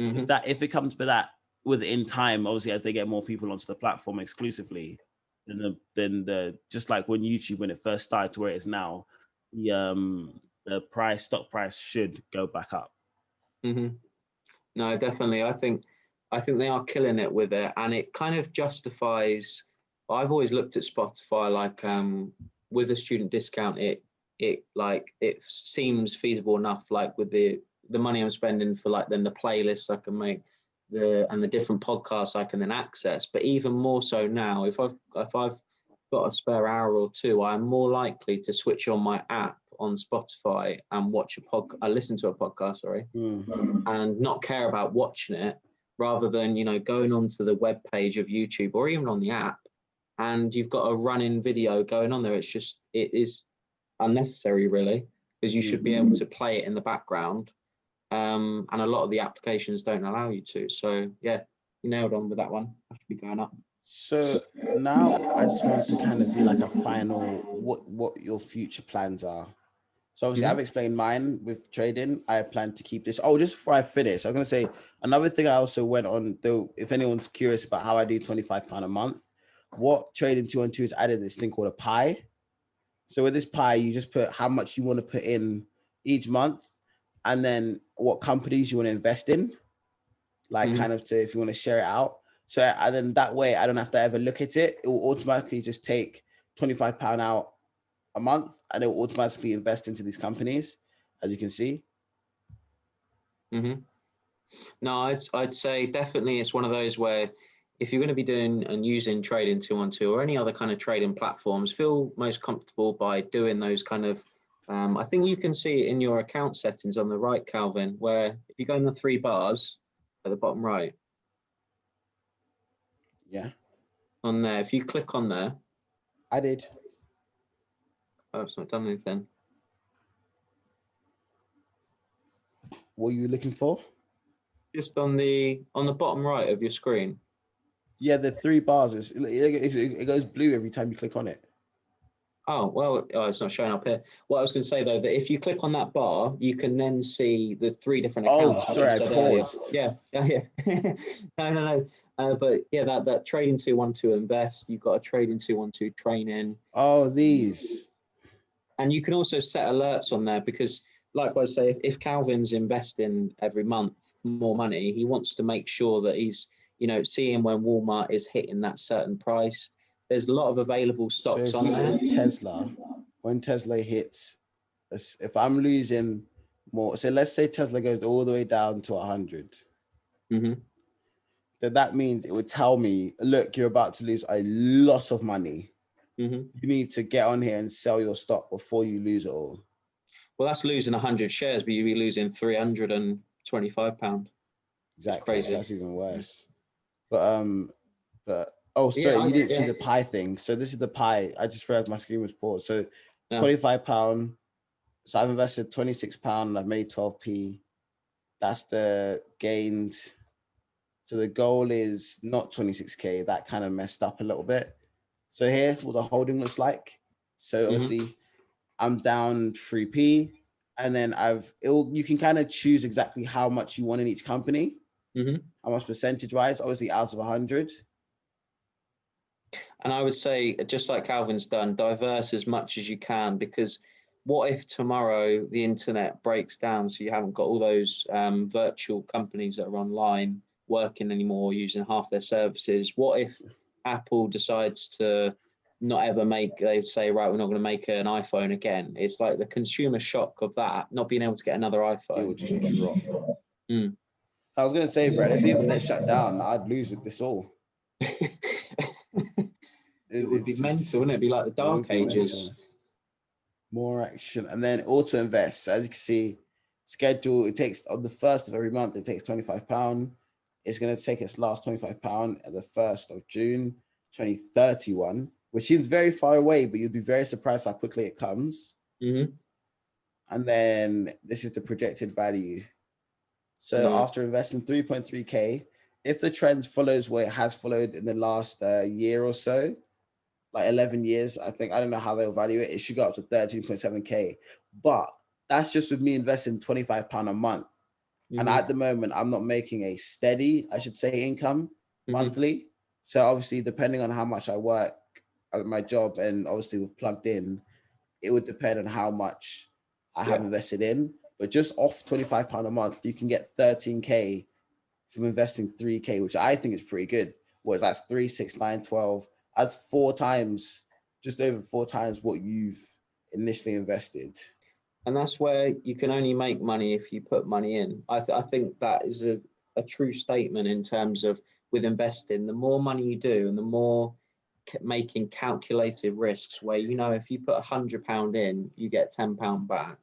S1: if it comes to that within time, obviously as they get more people onto the platform exclusively, then the just like when YouTube when it first started to where it is now, the stock price should go back up.
S2: No, definitely. I think they are killing it with it, and it kind of justifies. I've always looked at Spotify like with a student discount, it seems feasible enough. Like with the money I'm spending for like then the playlists I can make, the different podcasts I can then access. But even more so now, if I've got a spare hour or two, I'm more likely to switch on my app on Spotify and listen to a podcast, and not care about watching it, rather than going onto the web page of YouTube or even on the app, and you've got a running video going on there. It is unnecessary, really, because you should be able to play it in the background, and a lot of the applications don't allow you to. So yeah, you nailed on with that one. I should be going up.
S1: So now I just want to kind of do like a final what your future plans are. So obviously I've explained mine with trading. I plan to keep this. Oh, just before I finish, I was going to say another thing I also went on, though, if anyone's curious about how I do £25 a month, what Trading 212 has added this thing called a pie. So with this pie, you just put how much you want to put in each month and then what companies you want to invest in, like kind of if you want to share it out. So and then that way I don't have to ever look at it. It will automatically just take £25 out a month and it will automatically invest into these companies, as you can see.
S2: No, I'd say definitely it's one of those where if you're going to be doing and using Trading 212 or any other kind of trading platforms, feel most comfortable by doing those kind of I think you can see it in your account settings on the right, Calvin, where if you go in the 3 bars at the bottom right.
S1: Yeah.
S2: On there, if you click on there.
S1: I did.
S2: Oh, it's not done anything.
S1: What are you looking for?
S2: Just on the bottom right of your screen.
S1: Yeah, the 3 bars. It goes blue every time you click on it.
S2: Oh, well, it's not showing up here. What I was going to say, though, that if you click on that bar, you can then see the 3 different accounts.
S1: Oh, sorry, I paused.
S2: Yeah. No. But yeah, that Trading 212 invest, you've got a Trading 212 training.
S1: Oh, these.
S2: And you can also set alerts on there because, like I say, if Calvin's investing every month more money, he wants to make sure that he's, seeing when Walmart is hitting that certain price. There's a lot of available stocks on there.
S1: Tesla, when Tesla hits, if I'm losing more, so let's say Tesla goes all the way down to 100, then that means it would tell me, look, you're about to lose a lot of money. You need to get on here and sell your stock before you lose it all.
S2: Well, that's losing 100 shares, but you'd be losing £325.
S1: Exactly,
S2: crazy.
S1: so that's even worse. But oh, sorry, you didn't see the pie thing. So this is the pie. I just realized my screen was paused. So £25. So I've invested £26. I've made 12p. That's the gains. So the goal is not 26k. That kind of messed up a little bit. So here's what the holding looks like. So obviously I'm down 3p. And then you can kind of choose exactly how much you want in each company. How much percentage wise, obviously out of 100.
S2: And I would say, just like Calvin's done, diverse as much as you can, because what if tomorrow the internet breaks down so you haven't got all those virtual companies that are online working anymore, using half their services? What if Apple decides to not ever they say, right, we're not going to make an iPhone again? It's like the consumer shock of that, not being able to get another iPhone.
S1: It would just drop. I was going to say, Brad, if the internet shut down, I'd lose this all.
S2: It would be mental, wouldn't it? It'd be like the dark ages.
S1: More action. And then auto invest. As you can see, schedule, it takes on the 1st of every month, it takes £25. it's going to take its last £25 at the 1st of June 2031, which seems very far away, but you'll be very surprised how quickly it comes.
S2: Mm-hmm.
S1: And then this is the projected value. So after investing 3.3K, if the trend follows what it has followed in the last year or so, like 11 years, I don't know how they'll value it. It should go up to 13.7K. But that's just with me investing £25 a month. And at the moment, I'm not making a steady, I should say, income monthly. So obviously, depending on how much I work at my job and obviously with Plugged In, it would depend on how much I have invested in. But just off £25 a month, you can get 13K from investing 3K, which I think is pretty good. Whereas that's 3, 6, 9, 12. That's 4 times, just over 4 times what you've initially invested.
S2: And that's where you can only make money if you put money in. I think that is a true statement in terms of with investing. The more money you do and the more making calculated risks where, you know, if you put £100 in, you get £10 back.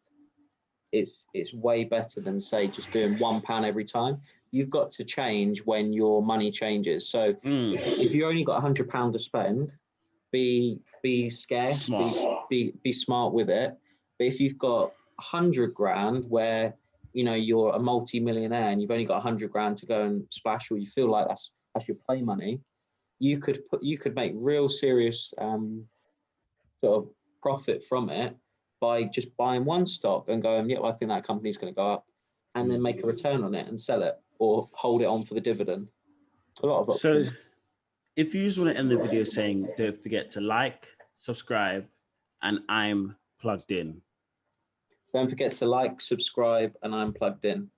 S2: It's way better than, say, just doing £1 every time. You've got to change when your money changes. So if you only got £100 to spend, be scarce, smart. Be smart with it. But if you've got 100 grand where, you know, you're a multi-millionaire and you've only got 100 grand to go and splash, or you feel like that's your play money, you could make real serious sort of profit from it by just buying one stock and going, yeah, well, I think that company's going to go up, and then make a return on it and sell it or hold it on for the dividend. A lot of options.
S1: So if you just want to end the video saying, don't forget to like, subscribe, and I'm plugged in.
S2: Don't forget to like, subscribe, and I'm plugged in.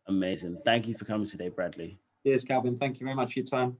S1: Amazing. Thank you for coming today, Bradley.
S2: Cheers, Calvin. Thank you very much for your time.